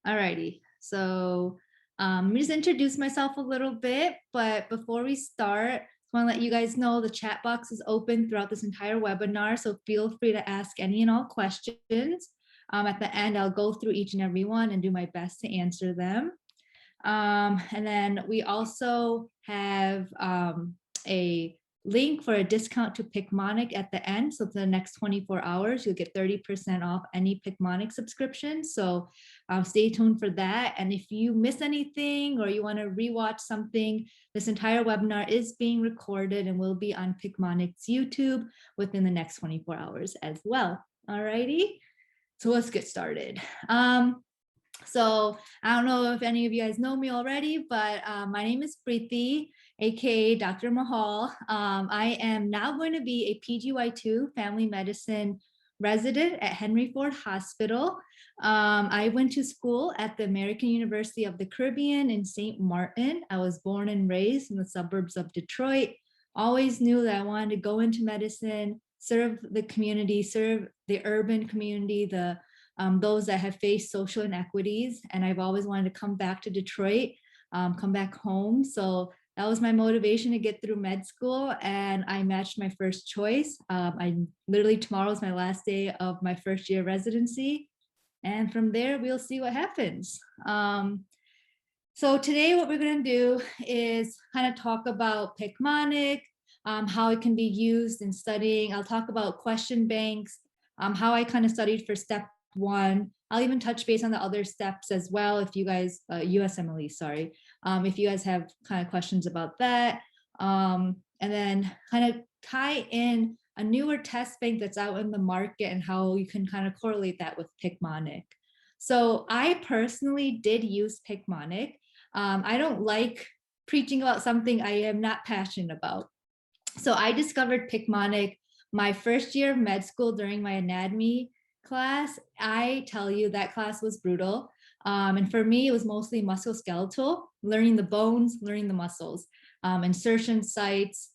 Alrighty, so let me just introduce myself a little bit, but before we start, I want to let you guys know the chat box is open throughout this entire webinar, so feel free to ask any and all questions. At the end, I'll go through each and every one and do my best to answer them. And then we also have a link for a discount to Picmonic at the end. So for the next 24 hours, you'll get 30% off any Picmonic subscription. So stay tuned for that. And if you miss anything or you want to rewatch something, this entire webinar is being recorded and will be on Picmonic's YouTube within the next 24 hours as well. All righty. So let's get started. So I don't know if any of you guys know me already, but my name is Preeti, aka Dr. Mahal. I am now going to be a PGY2 family medicine resident at Henry Ford Hospital. I went to school at the American University of the Caribbean in St. Martin. I was born and raised in the suburbs of Detroit. Always knew that I wanted to go into medicine, serve the community, serve the urban community, those that have faced social inequities. And I've always wanted to come back to Detroit, come back home. So that was my motivation to get through med school, and I matched my first choice. Tomorrow is my last day of my first year residency. And from there, we'll see what happens. So today what we're gonna do is kind of talk about Picmonic, how it can be used in studying. I'll talk about question banks, how I kind of studied for step one. I'll even touch base on the other steps as well if you guys, USMLE, sorry, if you guys have kind of questions about that. And then kind of tie in a newer test bank that's out in the market and how you can kind of correlate that with Picmonic. So I personally did use Picmonic. I don't like preaching about something I am not passionate about. So I discovered Picmonic my first year of med school during my anatomy class. I tell you, that class was brutal. And for me, it was mostly musculoskeletal, learning the bones, learning the muscles, insertion sites,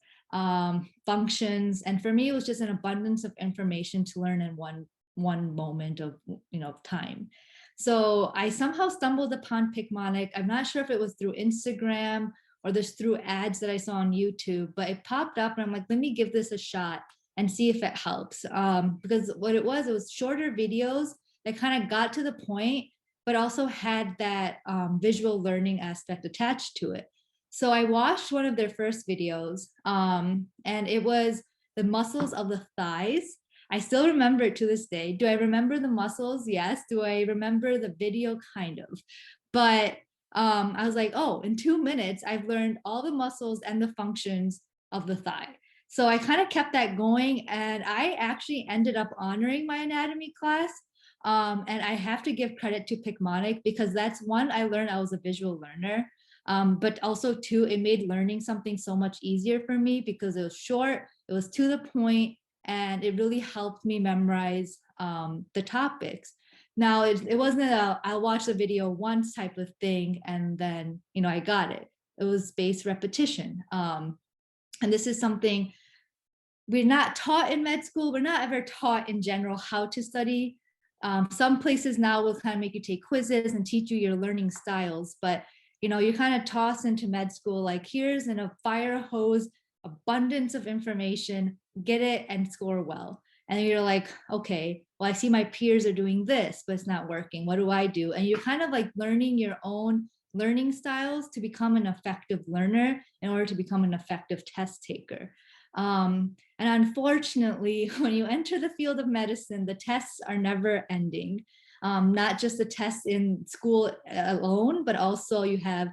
functions. And for me, it was just an abundance of information to learn in one moment of time. So I somehow stumbled upon Picmonic. I'm not sure if it was through Instagram or just through ads that I saw on YouTube, but it popped up and I'm like, let me give this a shot and see if it helps. Because what it was shorter videos that kind of got to the point, but also had that visual learning aspect attached to it. So I watched one of their first videos, and it was the muscles of the thighs. I still remember it to this day. Do I remember the muscles? Yes. Do I remember the video? Kind of. But I was like, oh, in 2 minutes, I've learned all the muscles and the functions of the thigh. So I kind of kept that going, and I actually ended up honoring my anatomy class. And I have to give credit to Picmonic because that's one, I learned I was a visual learner. But also two, it made learning something so much easier for me because it was short, it was to the point, and it really helped me memorize the topics. Now, it wasn't I'll watch the video once type of thing and then, I got it. It was spaced repetition. And this is something we're not taught in med school. We're not ever taught in general how to study. Some places now will kind of make you take quizzes and teach you your learning styles, but you're kind of tossed into med school like, here's in a fire hose abundance of information, get it and score well. And you're like, okay, well, I see my peers are doing this, but it's not working. What do I do? And you're kind of like learning your own learning styles to become an effective learner in order to become an effective test taker. And unfortunately, when you enter the field of medicine, the tests are never ending. Not just the tests in school alone, but also you have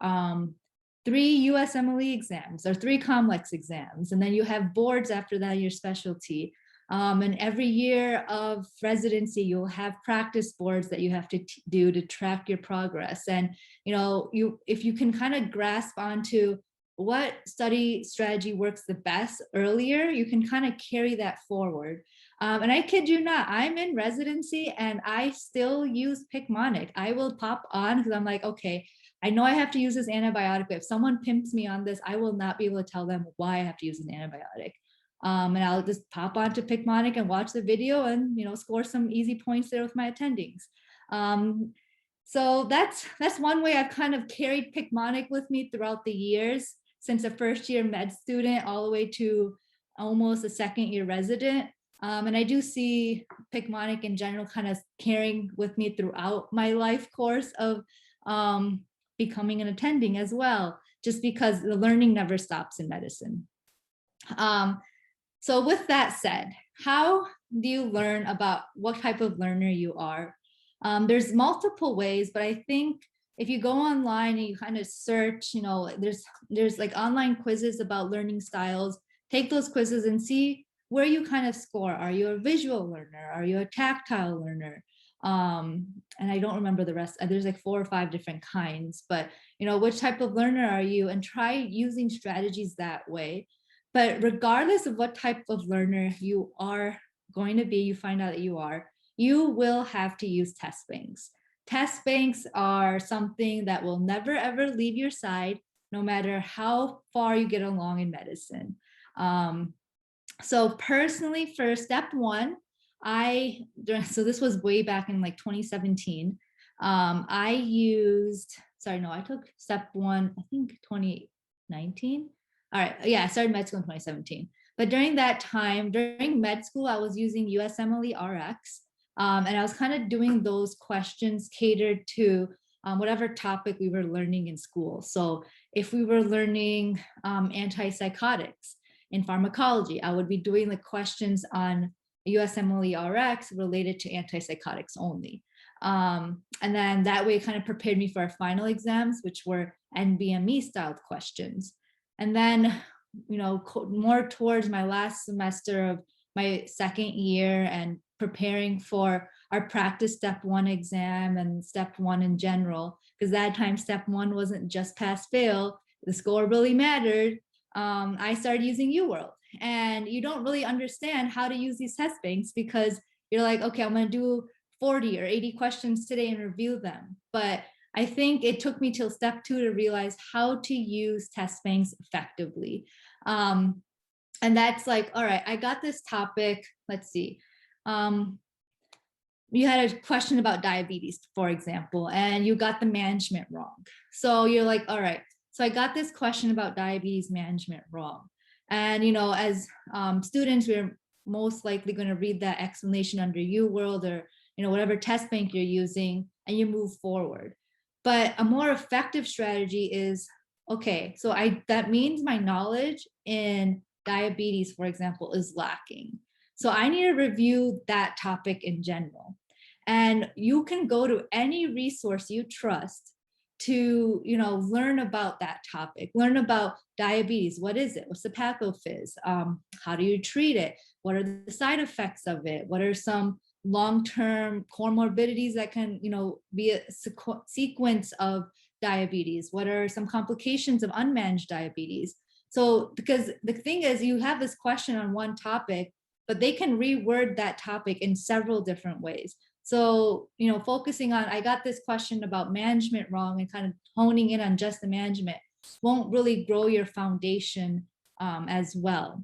3 USMLE exams or 3 COMLEX exams. And then you have boards after that, your specialty. And every year of residency, you'll have practice boards that you have to do to track your progress. And, if you can kind of grasp onto what study strategy works the best earlier, you can kind of carry that forward. And I kid you not, I'm in residency and I still use Picmonic. I will pop on because I'm like, okay, I know I have to use this antibiotic, but if someone pimps me on this, I will not be able to tell them why I have to use an antibiotic. And I'll just pop onto Picmonic and watch the video and, score some easy points there with my attendings. So that's one way I've kind of carried Picmonic with me throughout the years, since a first year med student all the way to almost a second year resident. And I do see Picmonic in general kind of carrying with me throughout my life course of um, becoming an attending as well, just because the learning never stops in medicine. Um, so with that said, how do you learn about what type of learner you are? There's multiple ways, but I think if you go online and you kind of search, there's like online quizzes about learning styles. Take those quizzes and see where you kind of score. Are you a visual learner? Are you a tactile learner? And I don't remember the rest. There's like 4 or 5 different kinds, but which type of learner are you? And try using strategies that way. But regardless of what type of learner you are going to be, you find out that you will have to use test banks. Test banks are something that will never ever leave your side, no matter how far you get along in medicine. So personally, for step one, so this was way back in like 2017. I took step one, I think 2019. All right, yeah, I started med school in 2017. But during that time, during med school, I was using USMLE RX. And I was kind of doing those questions catered to whatever topic we were learning in school. So if we were learning antipsychotics in pharmacology, I would be doing the questions on USMLE RX related to antipsychotics only. And then that way it kind of prepared me for our final exams, which were NBME styled questions. And then, more towards my last semester of my second year and preparing for our practice step one exam and step one in general, because that time step one wasn't just pass fail, the score really mattered. I started using UWorld, and you don't really understand how to use these test banks because you're like, okay, I'm going to do 40 or 80 questions today and review them. But I think it took me till step 2 to realize how to use test banks effectively. And that's like, all right, I got this topic. Let's see. You had a question about diabetes, for example, and you got the management wrong. So you're like, all right, so I got this question about diabetes management wrong. And, as students, we're most likely going to read that explanation under UWorld or, whatever test bank you're using, and you move forward. But a more effective strategy is, okay, so that means my knowledge in diabetes, for example, is lacking. So I need to review that topic in general. And you can go to any resource you trust to, learn about that topic, learn about diabetes. What is it? What's the pathophys? How do you treat it? What are the side effects of it? What are some long-term comorbidities that can, be a sequence of diabetes? What are some complications of unmanaged diabetes? So, because the thing is, you have this question on one topic, but they can reword that topic in several different ways. So, focusing on, I got this question about management wrong and kind of honing in on just the management won't really grow your foundation as well.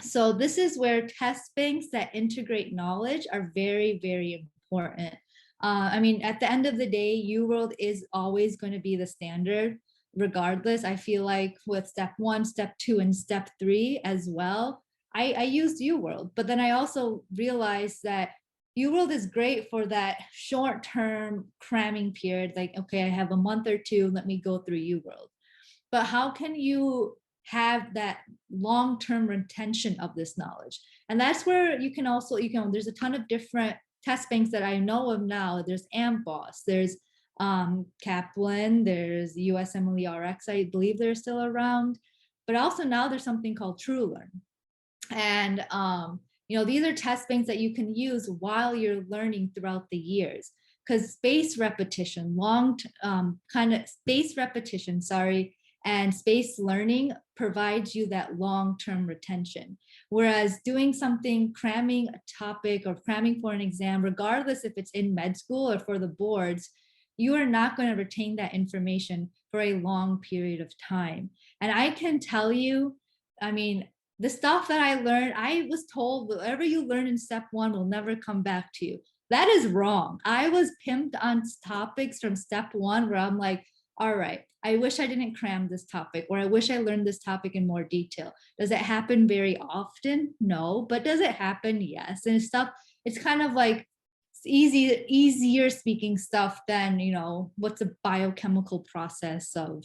So this is where test banks that integrate knowledge are very, very important. At the end of the day, UWorld is always going to be the standard regardless. I feel like with step 1, step 2, and step 3 as well, I used UWorld, but then I also realized that UWorld is great for that short-term cramming period. Like, okay, I have a month or 2, let me go through UWorld. But how can you have that long-term retention of this knowledge? And that's where you can also, there's a ton of different test banks that I know of now. There's AMBOSS, there's Kaplan, there's USMLE RX, I believe they're still around. But also now there's something called TrueLearn. And these are test banks that you can use while you're learning throughout the years, because spaced repetition, and spaced learning provides you that long-term retention. Whereas doing something, cramming a topic or cramming for an exam, regardless if it's in med school or for the boards, you are not going to retain that information for a long period of time. And I can tell you, the stuff that I learned, I was told whatever you learn in step 1 will never come back to you. That is wrong. I was pimped on topics from step one where I'm like, all right, I wish I didn't cram this topic, or I wish I learned this topic in more detail. Does it happen very often? No, but does it happen? Yes. And stuff, it's kind of like easier speaking stuff than, what's a biochemical process of,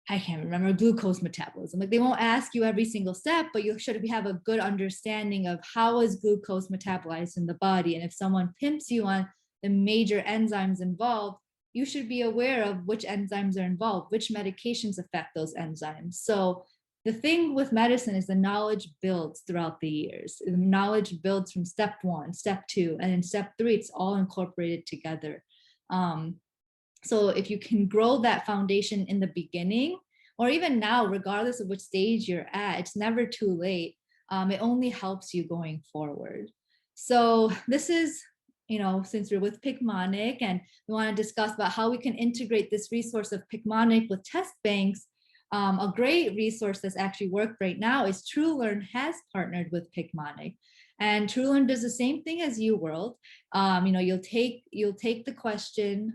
I can't remember, glucose metabolism. Like, they won't ask you every single step, but you should have a good understanding of how is glucose metabolized in the body. And if someone pimps you on the major enzymes involved, you should be aware of which enzymes are involved, which medications affect those enzymes. So the thing with medicine is the knowledge builds throughout the years. The knowledge builds from step one, step two, and in step three, it's all incorporated together. So if you can grow that foundation in the beginning, or even now, regardless of which stage you're at, it's never too late. It only helps you going forward. So this is, since we're with Picmonic, and we want to discuss about how we can integrate this resource of Picmonic with test banks. A great resource that's actually worked right now is TrueLearn has partnered with Picmonic. And TrueLearn does the same thing as UWorld. You'll take the question,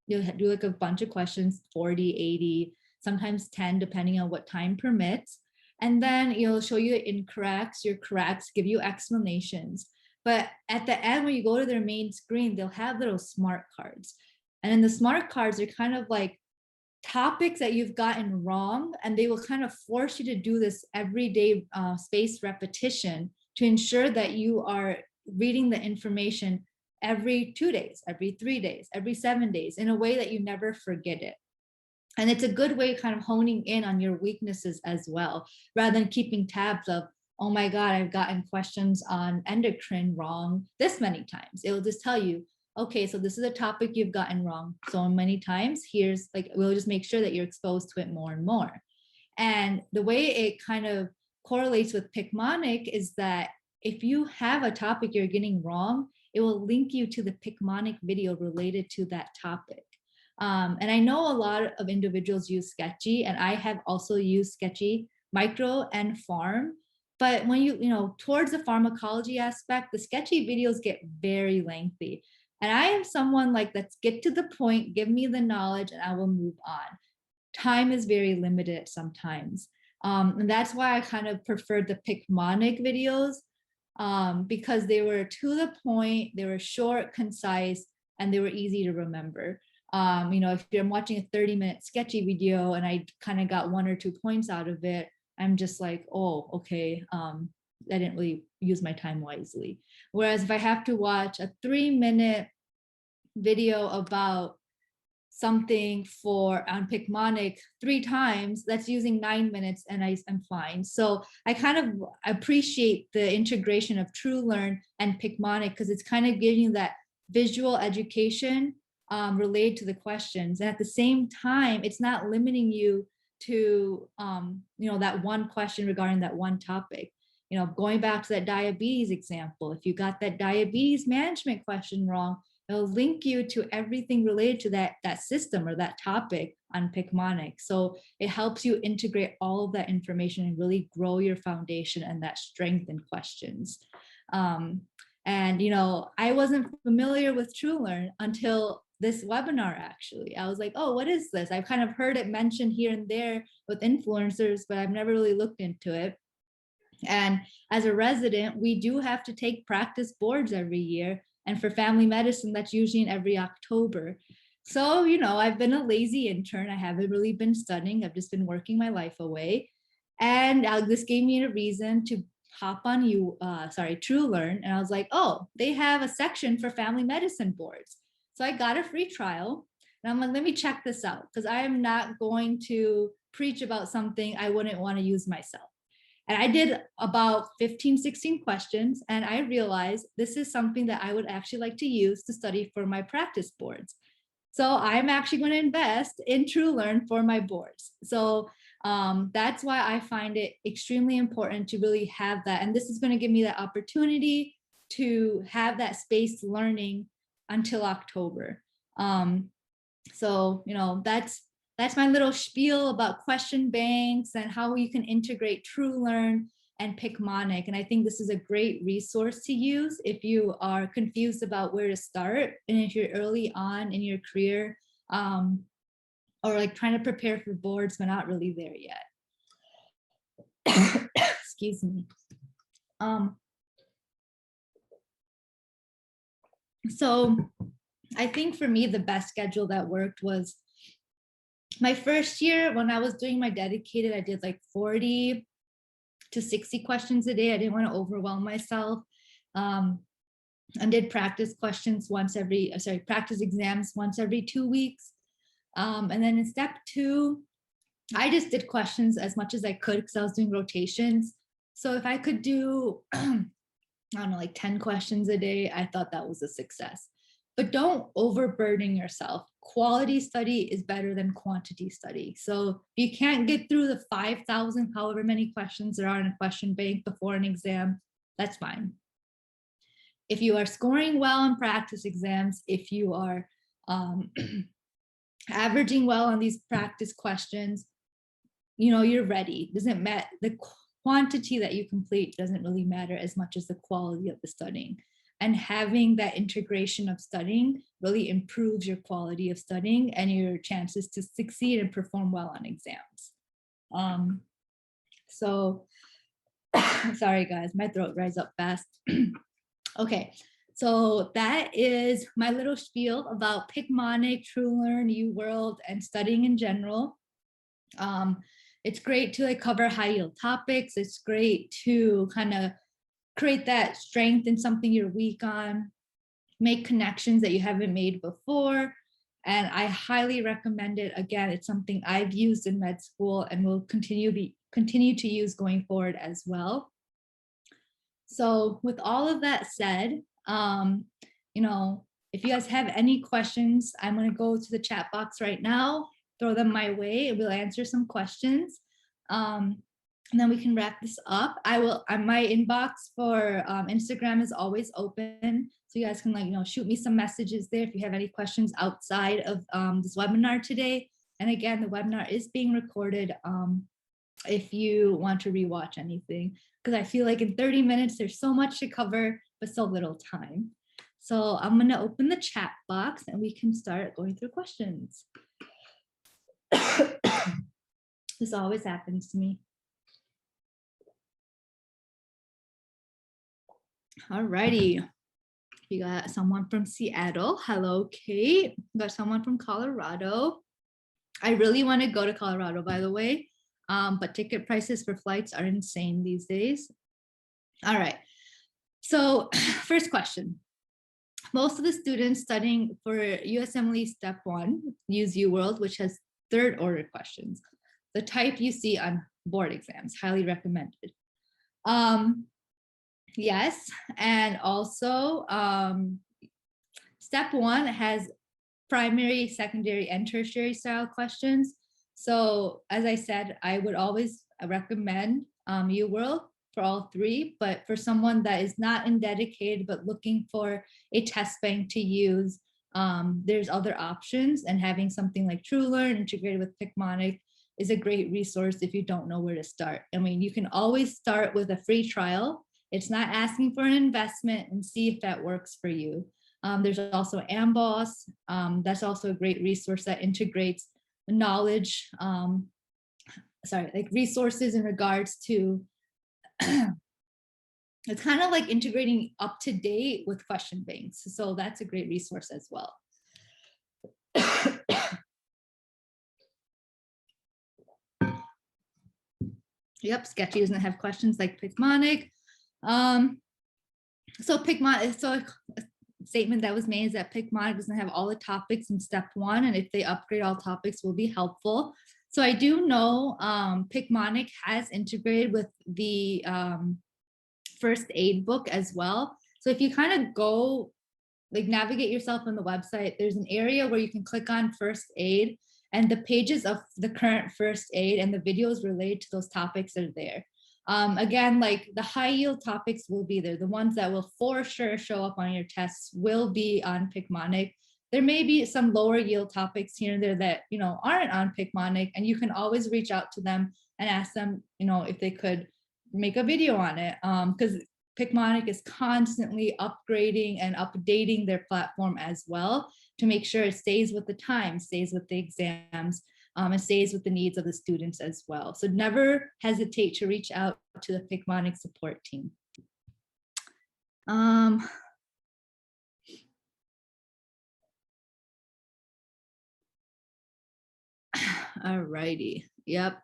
you'll do like a bunch of questions, 40, 80, sometimes 10, depending on what time permits. And then it'll show you incorrects, your corrects, give you explanations. But at the end, when you go to their main screen, they'll have little smart cards. And in the smart cards, they're kind of like topics that you've gotten wrong, and they will kind of force you to do this everyday spaced repetition to ensure that you are reading the information every 2 days, every 3 days, every 7 days, in a way that you never forget it. And it's a good way of kind of honing in on your weaknesses as well, rather than keeping tabs of, oh my God, I've gotten questions on endocrine wrong this many times. It will just tell you, okay, so this is a topic you've gotten wrong so many times. Here's like, we'll just make sure that you're exposed to it more and more. And the way it kind of correlates with Picmonic is that if you have a topic you're getting wrong, it will link you to the Picmonic video related to that topic. And I know a lot of individuals use Sketchy, and I have also used Sketchy Micro and Farm. But when towards the pharmacology aspect, the Sketchy videos get very lengthy. And I am someone like, let's get to the point, give me the knowledge, and I will move on. Time is very limited sometimes. And that's why I kind of preferred the Picmonic videos, because they were to the point, they were short, concise, and they were easy to remember. If I'm watching a 30-minute Sketchy video and I kind of got 1 or 2 points out of it, I'm just like, oh, okay, I didn't really use my time wisely. Whereas if I have to watch a 3-minute video about something on Picmonic 3 times, that's using 9 minutes, and I'm fine. So I kind of appreciate the integration of TrueLearn and Picmonic, because it's kind of giving you that visual education related to the questions. And at the same time, it's not limiting you to that one question regarding that one topic. Going back to that diabetes example, if you got that diabetes management question wrong, it'll link you to everything related to that system or that topic on Picmonic. So it helps you integrate all of that information and really grow your foundation and that strength in questions. And I wasn't familiar with TrueLearn until this webinar. Actually, I was like, oh, what is this? I've kind of heard it mentioned here and there with influencers, but I've never really looked into it. And as a resident, we do have to take practice boards every year. And for family medicine, that's usually in every October. So, I've been a lazy intern. I haven't really been studying. I've just been working my life away. And this gave me a reason to hop on TrueLearn. And I was like, oh, they have a section for family medicine boards. So I got a free trial. And I'm like, let me check this out, because I am not going to preach about something I wouldn't want to use myself. And I did about 15, 16 questions, and I realized this is something that I would actually like to use to study for my practice boards. So I'm actually going to invest in TrueLearn for my boards. So that's why I find it extremely important to really have that. And this is going to give me that opportunity to have that spaced learning until October. So that's my little spiel about question banks and how you can integrate TrueLearn and Picmonic. And I think this is a great resource to use if you are confused about where to start, and if you're early on in your career, or like trying to prepare for boards but not really there yet. Excuse me. So I think for me, the best schedule that worked was my first year when I was doing my dedicated. I did like 40 to 60 questions a day. I didn't want to overwhelm myself. And did practice questions practice exams once every 2 weeks. And then in step 2, I just did questions as much as I could because I was doing rotations. So if I could do, I don't know, like 10 questions a day, I thought that was a success. But don't overburden yourself. Quality study is better than quantity study. So if you can't get through the 5,000, however many questions there are in a question bank before an exam, that's fine. If you are scoring well in practice exams, if you are averaging well on these practice questions, you're ready. Doesn't matter. The quantity that you complete doesn't really matter as much as the quality of the studying. And having that integration of studying really improves your quality of studying and your chances to succeed and perform well on exams. So, sorry guys, my throat dries up fast. Okay, so that is my little spiel about Picmonic, TrueLearn, UWorld, and studying in general. It's great to cover high yield topics. It's great to kind of create that strength in something you're weak on, make connections that you haven't made before. And I highly recommend it. Again, it's something I've used in med school and will continue to use going forward as well. So with all of that said, if you guys have any questions, I'm going to go to the chat box right now, throw them my way, and we'll answer some questions. And then we can wrap this up. My inbox for Instagram is always open. So you guys can shoot me some messages there if you have any questions outside of this webinar today. And again, the webinar is being recorded if you want to rewatch anything, because I feel like in 30 minutes, there's so much to cover, but so little time. So I'm gonna open the chat box and we can start going through questions. This always happens to me. All righty. You got someone from Seattle. Hello, Kate. You got someone from Colorado. I really want to go to Colorado, by the way, but ticket prices for flights are insane these days. All right. So first question. Most of the students studying for USMLE Step 1 use UWorld, which has third order questions. The type you see on board exams, highly recommended. Yes, and also Step 1 has primary, secondary, and tertiary style questions. So as I said, I would always recommend UWorld for all 3, but for someone that is not in dedicated but looking for a test bank to use, there's other options, and having something like TrueLearn integrated with Picmonic is a great resource if you don't know where to start. I mean, you can always start with a free trial. It's not asking for an investment, and see if that works for you. There's also Amboss. That's also a great resource that integrates knowledge, resources in regards to, it's kind of like integrating up to date with question banks. So that's a great resource as well. Yep, Sketchy doesn't have questions like Picmonic. So a statement that was made is that Picmonic doesn't have all the topics in Step 1, and if they upgrade all topics will be helpful. So I do know Picmonic has integrated with the first aid book as well. So if you kind of go, navigate yourself on the website, there's an area where you can click on first aid, and the pages of the current first aid and the videos related to those topics are there. Again, the high yield topics will be there. The ones that will for sure show up on your tests will be on Picmonic. There may be some lower yield topics here and there that, aren't on Picmonic, and you can always reach out to them and ask them, if they could make a video on it, because Picmonic is constantly upgrading and updating their platform as well to make sure it stays with the time, stays with the exams, and stays with the needs of the students as well. So never hesitate to reach out to the Picmonic support team. Alrighty, yep.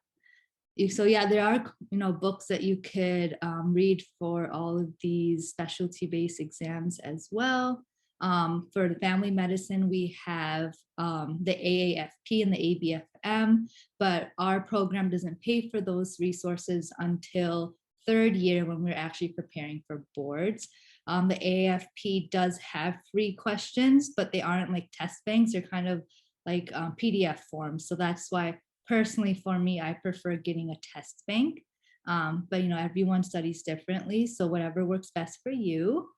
So yeah, there are books that you could read for all of these specialty-based exams as well. For the family medicine, we have the AAFP and the ABFM, but our program doesn't pay for those resources until third year when we're actually preparing for boards. The AAFP does have free questions, but they aren't like test banks. They're kind of like PDF forms. So that's why personally for me, I prefer getting a test bank. But everyone studies differently. So whatever works best for you.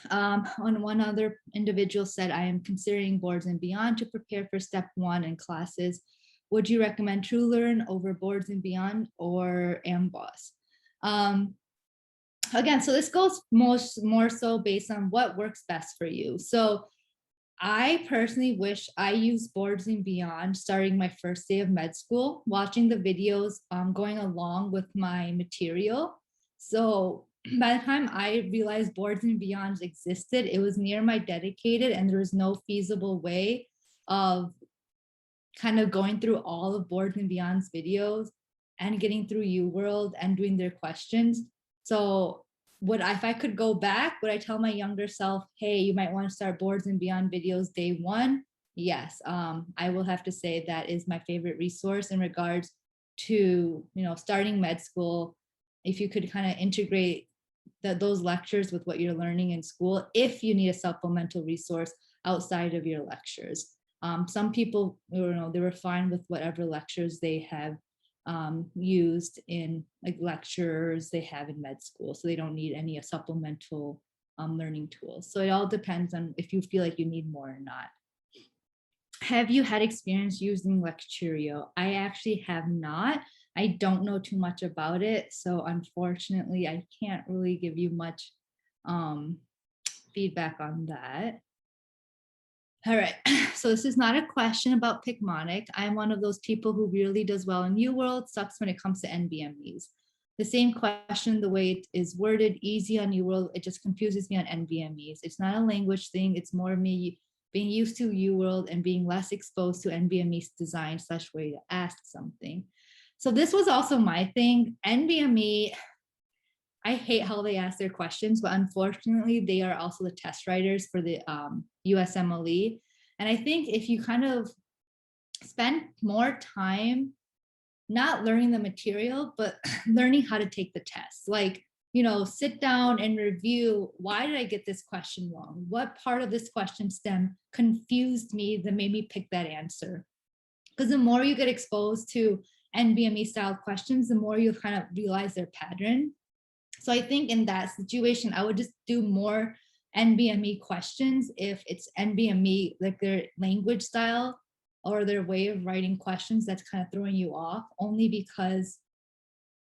On one other individual said, I am considering boards and beyond to prepare for step 1 in classes. Would you recommend TrueLearn over boards and beyond or AMBOSS? Again, so this goes more so based on what works best for you. So I personally wish I used boards and beyond starting my first day of med school, watching the videos, going along with my material. So by the time I realized boards and beyonds existed, it was near my dedicated and there was no feasible way of kind of going through all of boards and beyond's videos and getting through UWorld and doing their questions. So if I could go back, would I tell my younger self, hey, you might want to start boards and beyond videos day 1? Yes, I will have to say that is my favorite resource in regards to, starting med school. If you could kind of integrate those lectures with what you're learning in school, if you need a supplemental resource outside of your lectures. Some people, they were fine with whatever lectures they have used in like lectures they have in med school, so they don't need any supplemental learning tools. So it all depends on if you feel like you need more or not. Have you had experience using Lecturio? I actually have not. I don't know too much about it, so unfortunately I can't really give you much feedback on that. All right, so this is not a question about Picmonic. I'm one of those people who really does well in UWorld, sucks when it comes to NBMEs. The same question, the way it is worded, easy on UWorld, it just confuses me on NBMEs. It's not a language thing, it's more me being used to UWorld and being less exposed to NBME's design / way to ask something. So this was also my thing. NBME, I hate how they ask their questions, but unfortunately, they are also the test writers for the USMLE. And I think if you kind of spend more time not learning the material, but learning how to take the test, like, sit down and review, why did I get this question wrong? What part of this question stem confused me that made me pick that answer? Because the more you get exposed to NBME style questions, the more you kind of realize their pattern. So I think in that situation, I would just do more NBME questions if it's NBME, like their language style or their way of writing questions that's kind of throwing you off, only because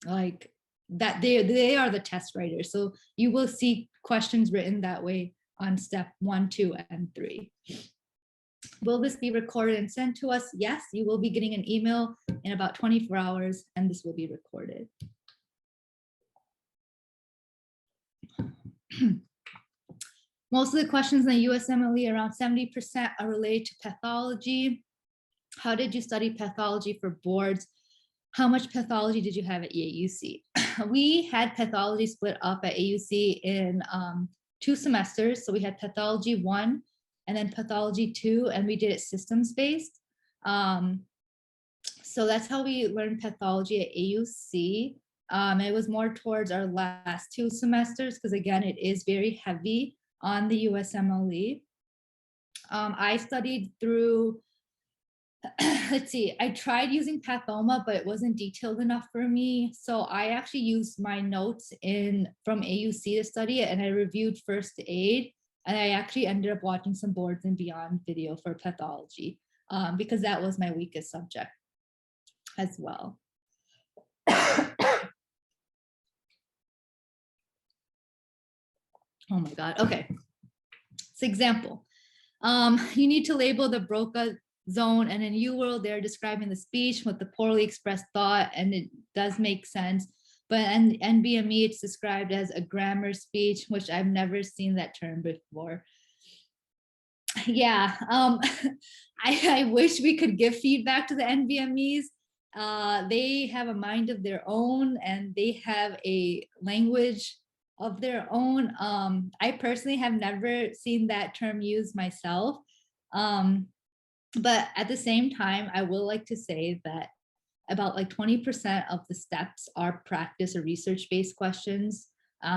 like that they are the test writers. So you will see questions written that way on step 1, 2, and 3. Will this be recorded and sent to us? Yes, you will be getting an email in about 24 hours and this will be recorded. Most of the questions in the USMLE, around 70%, are related to pathology. How did you study pathology for boards? How much pathology did you have at AUC? We had pathology split up at AUC in 2 semesters. So we had pathology 1 and then pathology 2, and we did it systems based. So that's how we learned pathology at AUC. It was more towards our last 2 semesters because again, it is very heavy on the USMLE. I studied through, let's see, I tried using Pathoma, but it wasn't detailed enough for me. So I actually used my notes from AUC to study it, and I reviewed first aid, and I actually ended up watching some boards and beyond video for pathology because that was my weakest subject as well. Oh my God. Okay. So example, you need to label the Broca zone, and in UWorld, they're describing the speech with the poorly expressed thought, and it does make sense. But in NBME, it's described as a grammar speech, which I've never seen that term before. Yeah, I wish we could give feedback to the NBMEs. They have a mind of their own, and they have a language of their own. I personally have never seen that term used myself. But at the same time, I will like to say that about like 20% of the steps are practice or research-based questions.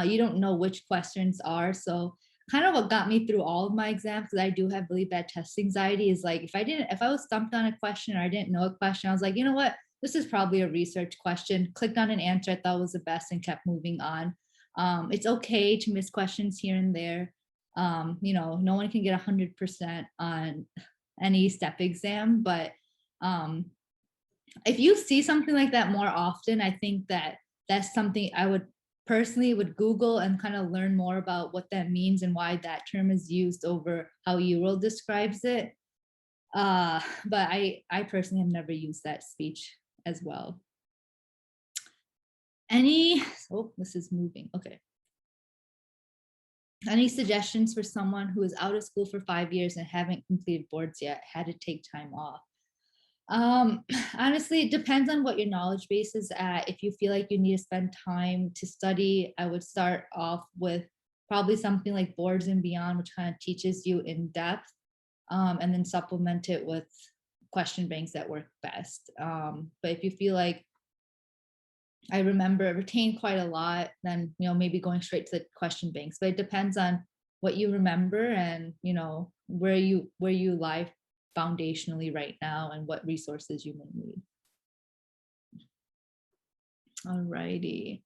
You don't know which questions are. So kind of what got me through all of my exams, because I do have really bad test anxiety, is like if I was stumped on a question or I didn't know a question, I was like, you know what, this is probably a research question. Clicked on an answer I thought was the best and kept moving on. It's okay to miss questions here and there. No one can get 100% on any step exam, but if you see something like that more often, I think that that's something I would personally would Google and kind of learn more about what that means and why that term is used over how UWorld describes it. But I personally have never used that speech as well. This is moving. Okay. Any suggestions for someone who is out of school for 5 years and haven't completed boards yet, had to take time off? Honestly, it depends on what your knowledge base is at. If you feel like you need to spend time to study, I would start off with probably something like Boards and Beyond, which kind of teaches you in depth, and then supplement it with question banks that work best. But if you feel like I retain quite a lot, then maybe going straight to the question banks. But it depends on what you remember and where you lie foundationally right now and what resources you may need. All righty.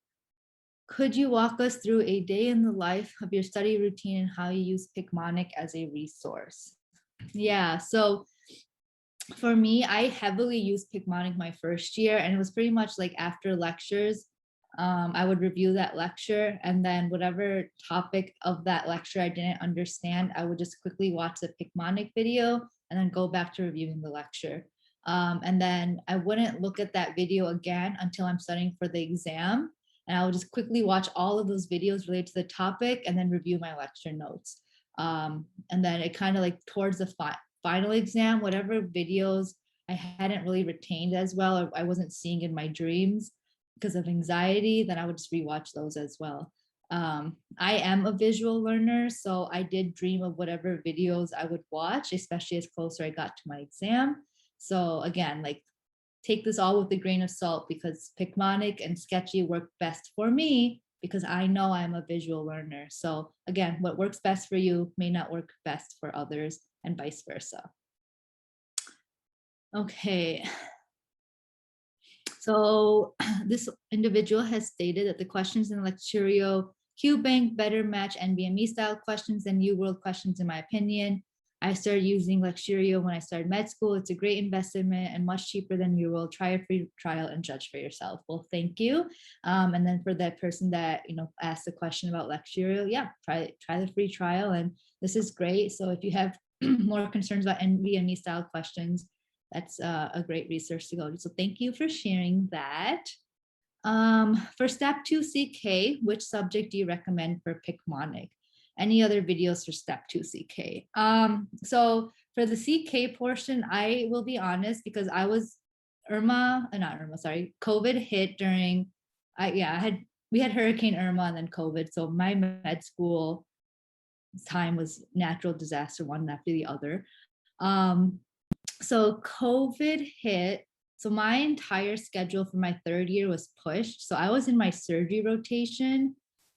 Could you walk us through a day in the life of your study routine and how you use Picmonic as a resource? Yeah, so for me, I heavily used Picmonic my first year, and it was pretty much like after lectures, I would review that lecture, and then whatever topic of that lecture I didn't understand, I would just quickly watch the Picmonic video and then go back to reviewing the lecture. And then I wouldn't look at that video again until I'm studying for the exam. And I would just quickly watch all of those videos related to the topic and then review my lecture notes. And then it kind of like towards the final exam, whatever videos I hadn't really retained as well, or I wasn't seeing in my dreams because of anxiety, then I would just rewatch those as well. I am a visual learner, so I did dream of whatever videos I would watch, especially as closer I got to my exam. So again, like take this all with a grain of salt, because Picmonic and Sketchy work best for me because I know I'm a visual learner. So again, what works best for you may not work best for others, and vice versa. Okay. So this individual has stated that the questions in the Lecturio QBank better match NBME style questions than UWorld questions, in my opinion. I started using Lecturio when I started med school. It's a great investment and much cheaper than UWorld. Try a free trial and judge for yourself. Well, thank you. And then for that person that asked the question about Lecturio, yeah, try the free trial, and this is great. So if you have more concerns about NBME style questions, that's a great resource to go to. So thank you for sharing that. For step 2 CK, which subject do you recommend for Picmonic? Any other videos for step 2 CK? So for the CK portion, I will be honest, because I was COVID hit during, we had Hurricane Irma and then COVID. So my med school time was natural disaster, one after the other. So COVID hit. So my entire schedule for my third year was pushed. So I was in my surgery rotation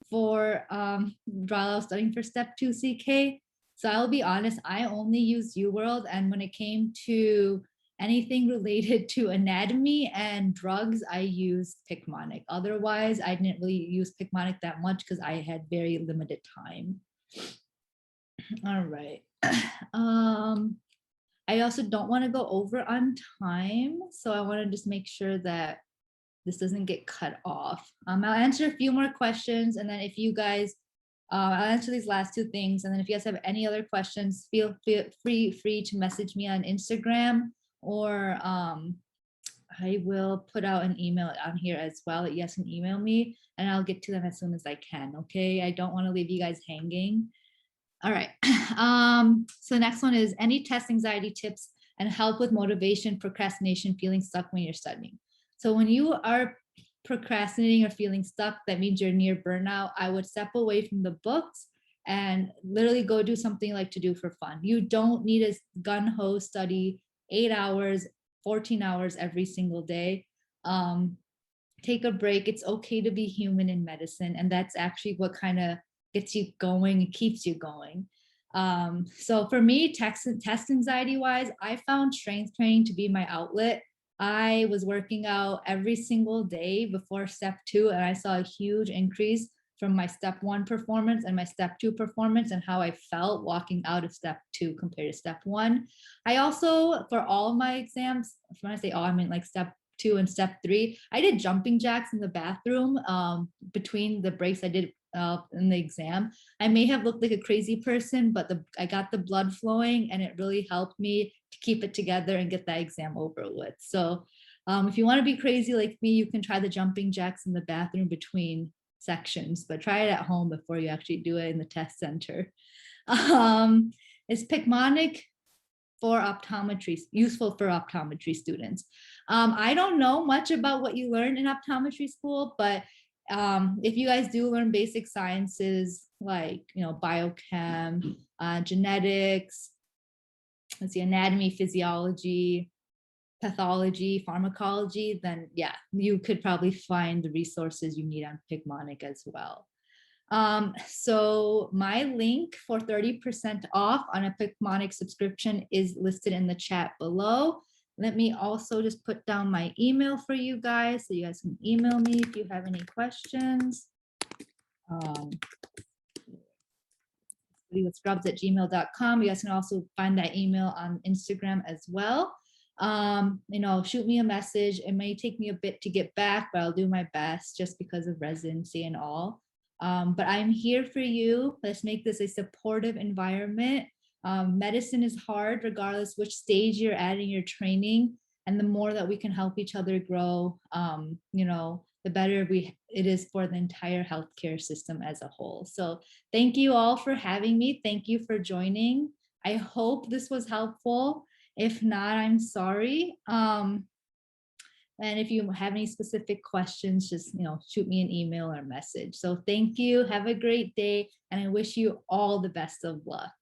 for while I was studying for step 2 CK. So I'll be honest, I only used UWorld, and when it came to anything related to anatomy and drugs, I used Picmonic. Otherwise, I didn't really use Picmonic that much because I had very limited time. All right. I also don't want to go over on time, so I want to just make sure that this doesn't get cut off. I'll answer a few more questions, and then if you guys I'll answer these last two things. And then if you guys have any other questions, feel free to message me on Instagram, or I will put out an email on here as well that you guys can email me, and I'll get to them as soon as I can. Okay. I don't want to leave you guys hanging. All right. So the next one is any test anxiety tips and help with motivation, procrastination, feeling stuck when you're studying. So when you are procrastinating or feeling stuck, that means you're near burnout. I would step away from the books and literally go do something like to do for fun. You don't need a gun-ho study 8 hours, 14 hours every single day. Take a break. It's okay to be human in medicine. And that's actually what kind of gets you going and keeps you going. So for me, test anxiety wise, I found strength training to be my outlet. I was working out every single day before step 2, and I saw a huge increase from my step 1 performance and my step 2 performance, and how I felt walking out of step 2 compared to step 1. I also, for all of my exams, when I say all, I mean like step 2 and step 3, I did jumping jacks in the bathroom between the breaks I did in the exam. I may have looked like a crazy person, but I got the blood flowing, and it really helped me to keep it together and get that exam over with. So if you want to be crazy like me, you can try the jumping jacks in the bathroom between sections, but try it at home before you actually do it in the test center. Is Picmonic for optometry, useful for optometry students? I don't know much about what you learn in optometry school, but if you guys do learn basic sciences like, biochem, genetics, let's see, anatomy, physiology, pathology, pharmacology, then yeah, you could probably find the resources you need on Picmonic as well. So my link for 30% off on a Picmonic subscription is listed in the chat below. Let me also just put down my email for you guys so you guys can email me if you have any questions. Scrubs@gmail.com. You guys can also find that email on Instagram as well. Shoot me a message. It may take me a bit to get back, but I'll do my best just because of residency and all. But I'm here for you. Let's make this a supportive environment. Medicine is hard regardless which stage you're at in your training, and the more that we can help each other grow, the better it is for the entire healthcare system as a whole. So thank you all for having me. Thank you for joining. I hope this was helpful. If not, I'm sorry. And if you have any specific questions, just shoot me an email or message. So thank you. Have a great day, and I wish you all the best of luck.